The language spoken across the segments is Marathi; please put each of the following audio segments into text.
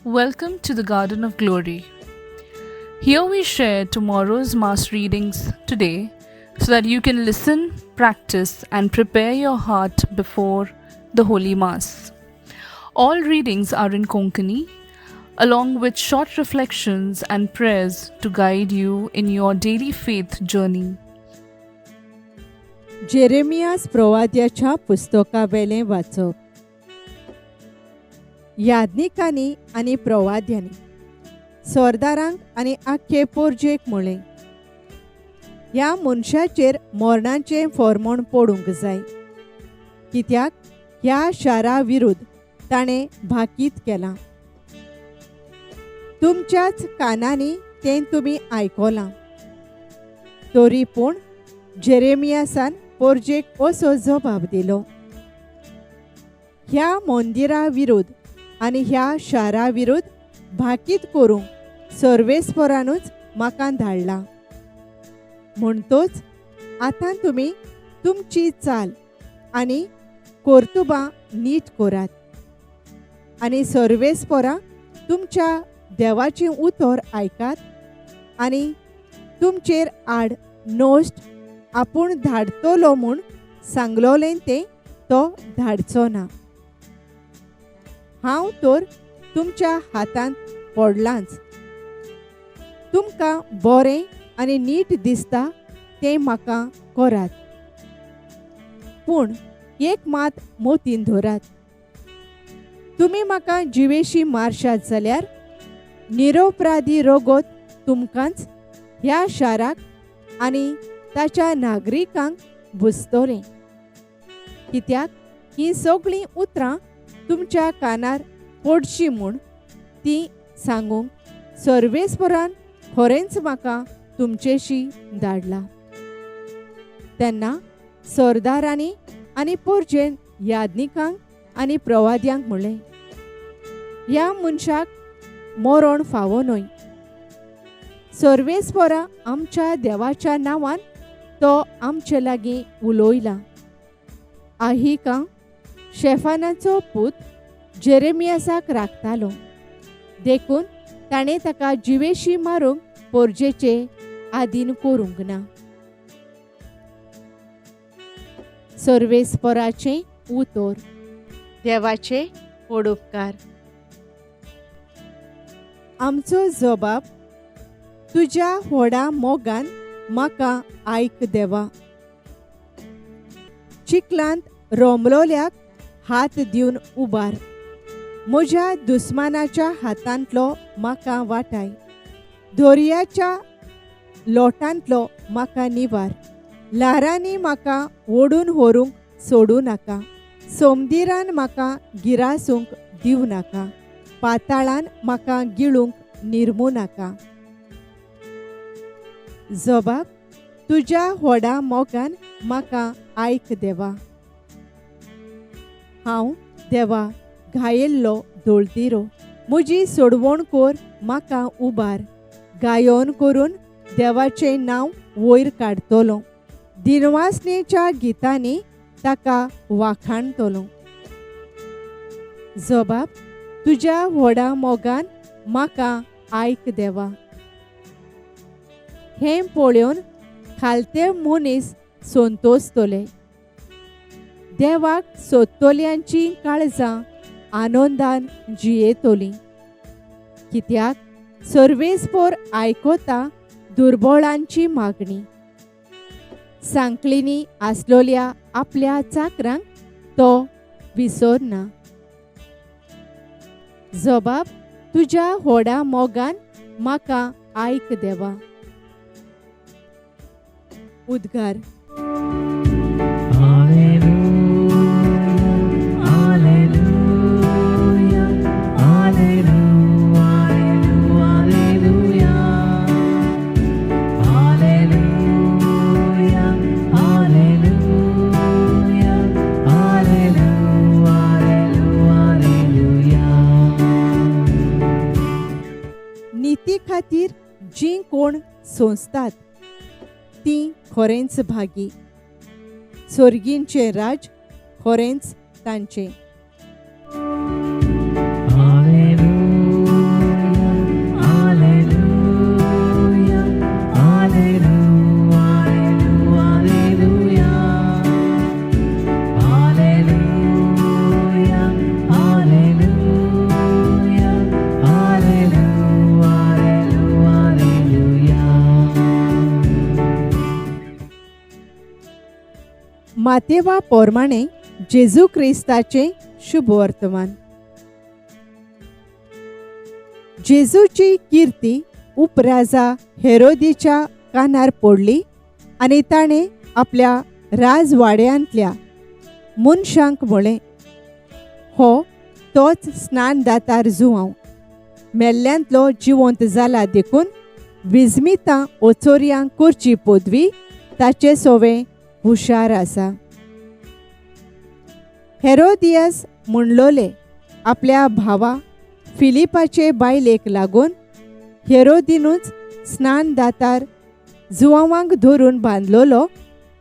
Welcome to the Garden of Glory. Here we share tomorrow's Mass readings today so that you can listen, practice, and prepare your heart before the Holy Mass. All readings are in Konkani, along with short reflections and prayers to guide you in your daily faith journey. Jeremias प्रवाद्याच्या पुस्तकावेलें वाचप. याज्ञिकांनी आनी प्रवाद्यांनी सरदारांक आनी आख्खे पोरजेक म्हळें, ह्या मनशाचेर मरणाचें फर्मोण पडूंक जाय, कित्याक ह्या शारा विरुद्ध ताणें भाकीत केलां. तुमच्याच कानांनी तें तुमी आयकलां. तरी पूण जेरेमियासान पोरजेक असो जबाब दिलो, ह्या मंदिरा विरुद्ध आनी ह्या शारा विरुद्ध भाकीत करूंक सर्वेस्परानूच म्हाका धाडला. म्हणटोच आतां तुमी तुमची चाल आनी कर्तुबां नीट करात आनी सर्वेस्परां तुमच्या देवाचें उतर आयकात आनी तुमचेर आड नोश्ट आपूण धाडटलो म्हूण सांगलोलें तें तो धाडचो ना. हांव तर तुमच्या हातांत पडलांच. तुमकां बरें आनी नीट दिसता तें म्हाका करात. पूण एक मात मोतीन धरात. तुमी म्हाका जिवेशी मारशात जाल्यार निरपराधी रगत तुमकांच, ह्या शाराक आनी ताच्या नागरिकांक भुसतलें. कित्याक हीं सगळीं उतरां तुमच्या कानार पडची म्हूण ती सांगूंक सर्वेस्परान खरेंच म्हाका तुमचेशी धाडला. तेन्ना सरदारांनी आनी पोरजेन याज्ञिकांक आनी प्रवाद्यांक म्हणलें, ह्या मनशाक मरण फावो न्हय. सर्वेस्परा आमच्या देवाच्या नांवान तो आमचे लागीं उलोयला. आहिका शेफानाचो पूत जेरेमियासाक राखतालो, देखून ताणें ताका जिवेशी मारूंक पोरजेचे आदीन करूंक ना. सर्वेस्पराचें उतर. देवाचे पडुपकार. आमचो जबाब तुज्या व्हडा मोगान म्हाका आयक देवा. चिखलांत रोमलोल्याक हात दिवन उबार. म्हज्या दुस्मानाच्या हातांतलो म्हाका वाटाय. दर्याच्या लोटांतलो म्हाका निवार. ल्हारांनी म्हाका ओडून व्हरूंक सोडूं नाका. समुद्रान म्हाका गिरासूंक दिवं नाका. पाताळान म्हाका गिळूंक निर्मू नाका. जबाब तुज्या व्हडा मोगान म्हाका आयक देवा. हांव देवा घायेल्लो दोळतिरो. म्हजी सोडवण कर, म्हाका उबार. गायोन करून देवाचें नांव वयर काडटलो. दिनवासनेच्या गितांनी ताका वाखाणतलो. जबाब तुज्या व्हडा मोगान म्हाका आयक देवा. हें पळोवन खालते मनीस संतोस्तले. देवाक सोदतल्यांची काळजां आनंदान जियेतलीं. कित्याक सर्वेस्पर आयकता दुर्बळांची मागणी. सांकळींनी आसलोल्या आपल्या चाकरांक तो विसरना. जबाब तुज्या व्हडा मोगान म्हाका आयक देवा. उद्गार. नीती खातीर जीं कोण सोंसतात तीं खरेंच भागी. स्वर्गींचें राज खरेंच तांचें. Hallelujah. मातेवा पोरमाणे जेजू क्रिस्ताचे शुभ वर्तमान. जेजूची कीर्ती उपराजा हेरोदीच्या कानार पडली आणि ताणे आपल्या राजवाड्यांतल्या मनशांक म्हळें, हो तोच स्नानदातार जुवांव मेल्ल्यांतलो जिवंत जाला देखून विजमितां ओचोऱ्यांक करची पदवी ताचे सोवे हुशार आसा. हेरोदियास म्हणलोले आपल्या भावा फिलिपाचे बायलेक लागून हेरोदीनूच स्नानदातार जुवांवांक धरून बांदलोलो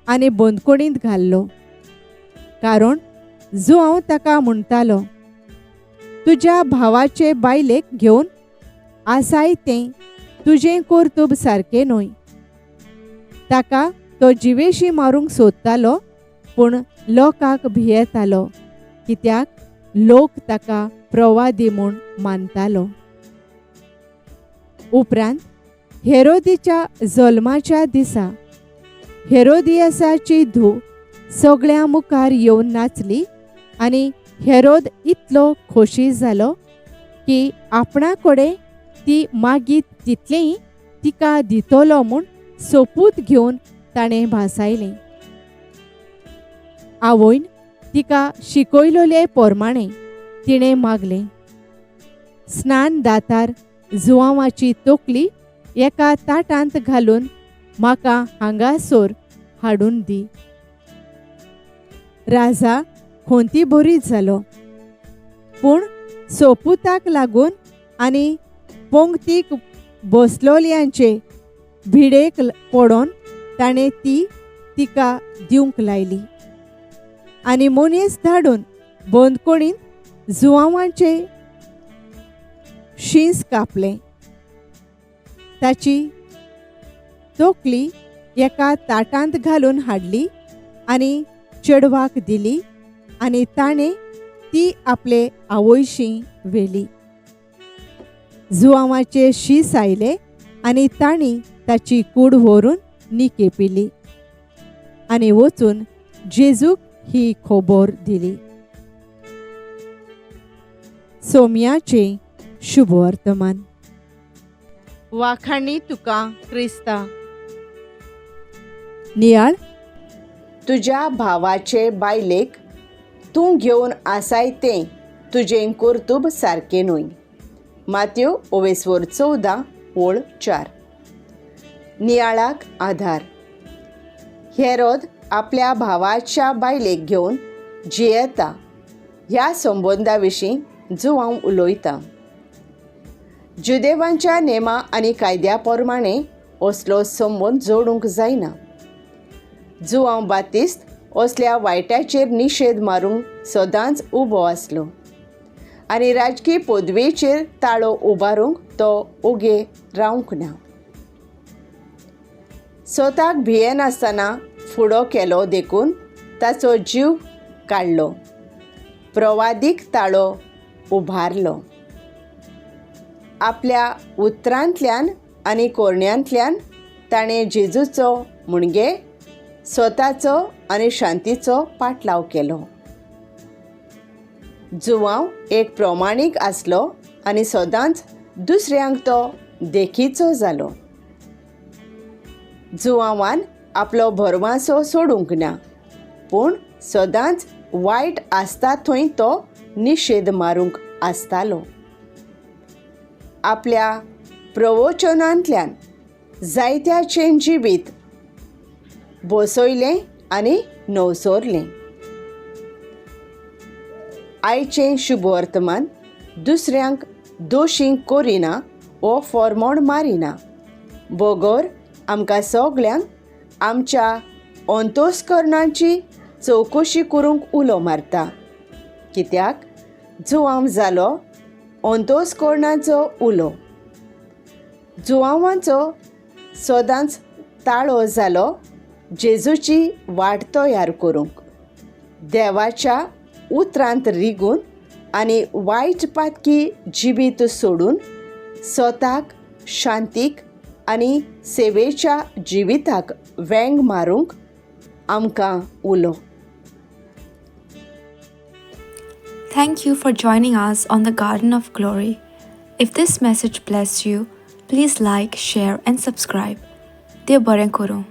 आनी बंदकोणींत घाल्लो. कारण जुवांव ताका म्हणटालो, तुज्या भावाचे बायलेक घेवन आसाय तें तुजें कर्तुब सारकें न्हय. ताका तो जिवेशी मारूंक सोदतालो, पूण लोकांक भियेतालो, कित्याक लोक ताका प्रवादी म्हूण मानतालो. उपरांत हेरोदीच्या जल्माच्या दिसा हेरोदियासाची धूव सगळ्यां मुखार येवन नाचली आनी हेरोद इतलो खोशी जालो की आपणा कडेन ती मागीत तितलेंय तिका दितलो म्हूण सोपूत घेवन ताणें भासायलें. आवयन तिका शिकयलोले पोरमाणें तिणें मागलें, स्नानदातार जुवांवाची तोकली एका ताटांत घालून म्हाका हांगासर हाडून दी. राजा खोंती भरीत जालो, पूण सोपुताक लागून आनी पंक्तीक बसलोल्यांचे भिडेक पडोन ताणें ती तिका दिवंक लायली आनी मनीस धाडून बंदकोणींत जुवांवांचे शींस कापलें. ताची तोकली एका ताटांत घालून हाडली आनी चेडवाक दिली आनी ताणें ती आपले आवयशी व्हेली. जुवांवाचे शीस आयले आनी तांणी ताची कूड व्हरून निके पिली आनी वचून जेजूक ही खबर दिली. सोमयाचे शुभ वर्तमान. वाखाणी तुका क्रिस्ता. नियाळ. तुज्या भावाचे बायलेक तूं घेवन आसाय तें तुजें कर्तुब सारकें न्हय. मात्यो 14:4. नियाळाक आधार. हेरोद आपल्या भावाच्या बायलेक घेवन जियेता ह्या संबंदा विशीं जुवांव उलयता. जुदेवांच्या नेमा आनी कायद्या प्रमाणें असलो संबंद जोडूंक जायना. जुवांव बातिस्त असल्या वायटाचेर निशेध मारूंक सदांच उबो आसलो आनी राजकी पदवेचेर ताळो उबारूंक तो ओगे रावंक ना. स्वताक भियेनासतना फुडो केलो देखून ताचो जीव काडलो. प्रवादीक ताळो उबारलो. आपल्या उतरांतल्यान आनी कोरण्यांतल्यान ताणें जेजूचो म्हणगे स्वताचो आनी शांतीचो पाटलाव केलो. जुवांव एक प्रमाणीक आसलो आनी सदांच दुसऱ्यांक तो देखीचो जालो. जुवांवान आपलो भरवासो सोडूंक ना, पूण सदांच वायट आसता थंय तो निशेध मारूंक आसतालो. आपल्या प्रवचनांतल्यान जायत्याचें जिवीत बसयलें आनी नवसरलें. आयचें शुभ वर्तमान. दुसऱ्यांक दोशी करिना वो फॉर्मोड मारिना. बगोर आमकां सगळ्यांक आमच्या अंतस्करणाची चवकशी करूंक उलो मारता, कित्याक जुवांव जालो अंतस्करणाचो उलो. जुवांवांचो सदांच ताळो जालो जेजूची वाट तयार करूंक, देवाच्या उतरांत रिगून आनी वायट पातकी जिबीत सोडून स्वताक शांतीक आनी सेवेच्या जिविताक वेंग मारूंक आमकां उलो. Thank you for joining us on the Garden of Glory. If this message blessed you, please like, share, and subscribe. देव बरें करूं.